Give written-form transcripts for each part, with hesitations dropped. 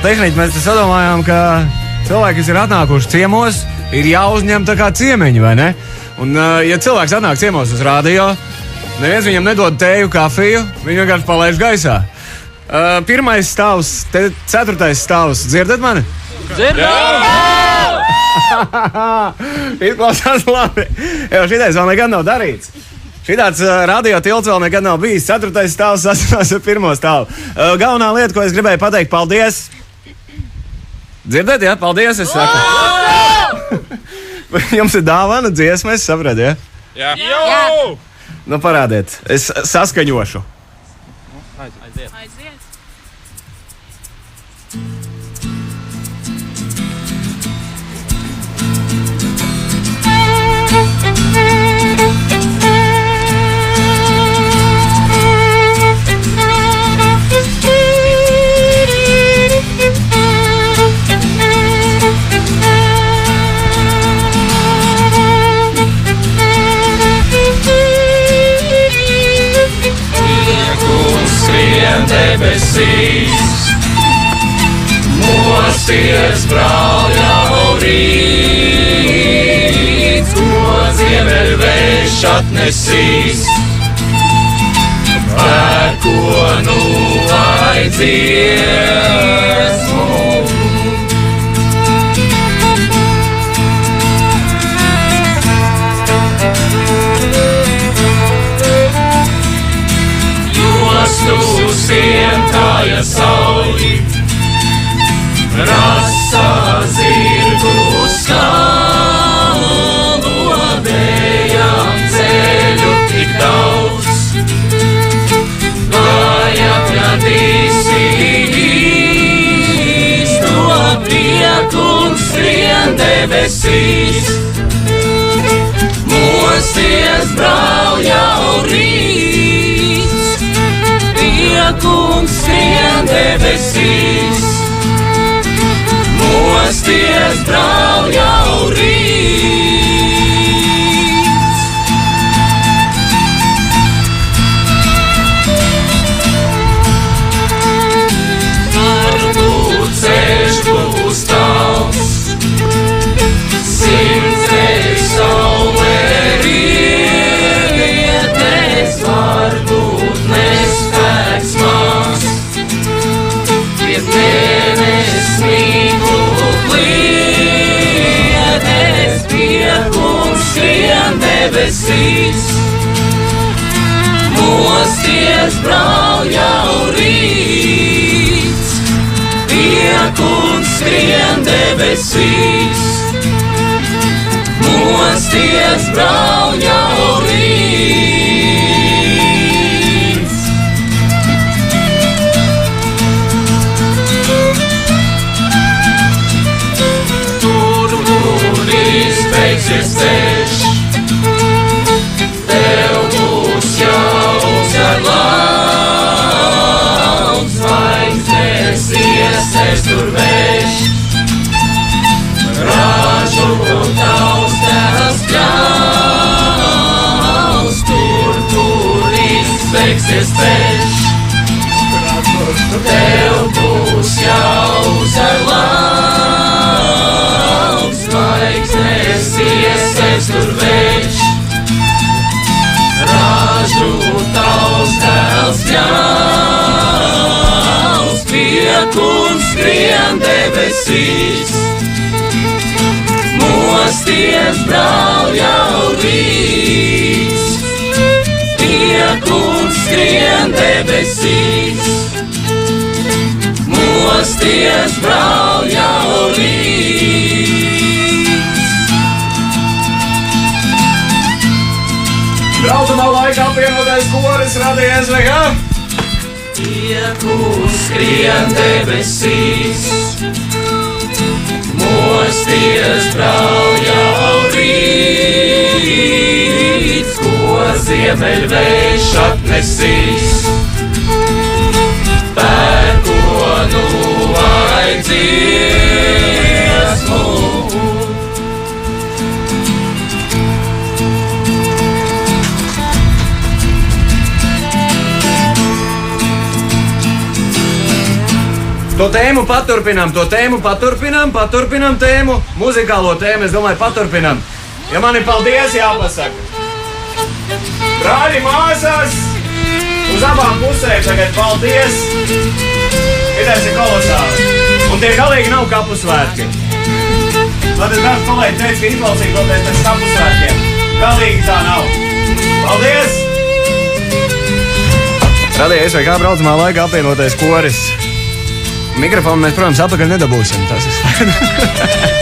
tehniķi mēs sadomājām, ka cilvēki, kas ir atnākuši ciemos, ir jāuzņem tā kā ciemeņi, vai ne? Un, ja cilvēks atnāk ciemos uz radio, neviens viņam nedod tēju, kafiju, viņu vienkārši palaiž gaisā. Pirmais stāvs, 4. stāvs, dzirdat mani? Dzirdam! Izklausās labi. Jo šitais vēl nekad nav darīts. Šitāds radio tilts vēl nekad nav bijis. 4. stāvs sasinās ar 1. stāvu. Galvenā lieta, ko es gribēju pateikt, paldies. Dzirdat, ja? Paldies, es saku. Jums ir dāvana dziesma, es sapratu, ja? Jā. Nu, parādiet. Es saskaņošu. Aiziet. Debesīs, mosties brāļau rīts, ko ziemeļvējš atnesīs, pērkonu vai dziesmu. Sientāja sauli, rasa zirgu skalodējām ceļu tik daudz, vai atradīsi īsto prieku un skrien debesīs, mosties brāļau rīts. Un skrien debesīs, mosties brāļau rīts. Varbūt ceļš būs tāls, simtreiz saulē rietēs, varbūt nespēks mās. Debesīs, mosties brāļau rīts, tiek un skrien debesīs, mosties brāļau rīts. Tur izbeigsies ceļš, tur vējš, ražu tavs tēls kļaus, tur izbeigsies ceļš, tev būs jāuzar lauks, zvaigznes iesēs tur vējš, ražu tavs tēls kļaus, tiek un skrien debesīs, mosties brāļau rīts, tiek un skrien debesīs, mosties brāļau rīts. Braucamā laikā apvienotais koris radies, vai kā? Tiek skrien debesīs, mosties brāļau rīts, ko ziemeļvējš atnesīs, pērkonu vai dziesmu. To tēmu paturpinām tēmu, muzikālo tēmu, es domāju, paturpinām. Ja man ir paldies jāpasaka. Brāļi, māsas, uz abām pusēm tagad paldies. Šitais ir kolosāli. Un tie galīgi nav kapu svētki. Man tas dažs kolēģi teica, ka izklausīgoties pēc kapu svētkiem. Galīgi tā nav. Paldies! Radio SVK braucamā laikā apvienotais koris. Mikrofonu mēs, protams, atpakaļ nedabūsim. Tas ir slaidrs.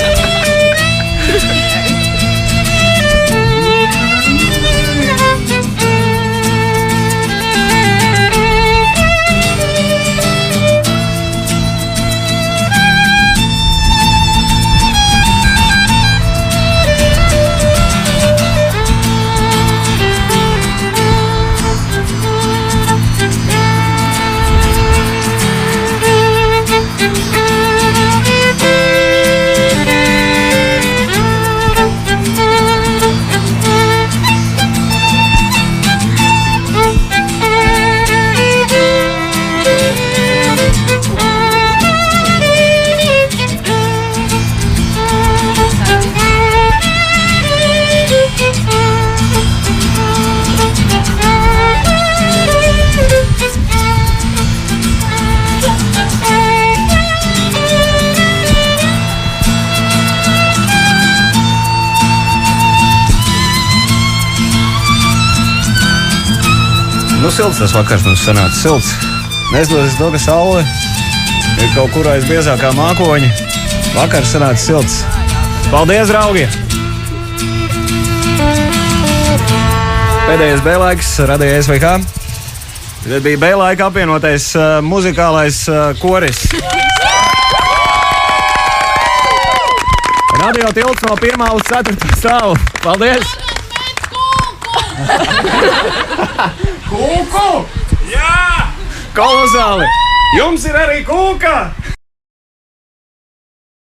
Silts tas vakars mums sanāca silts. Neskatoties to, ka saule ir kaut kur aiz biezākā mākoņa. Vakars sanāca silts. Paldies, draugi! Pēdējais B-laiks radīja SVK. Tad bija B-laika apvienotais muzikālais koris. Radio tilts no 1. uz 4. stāvu. Paldies! Kūku! Jā! Kolosāli! Jums ir arī kūka!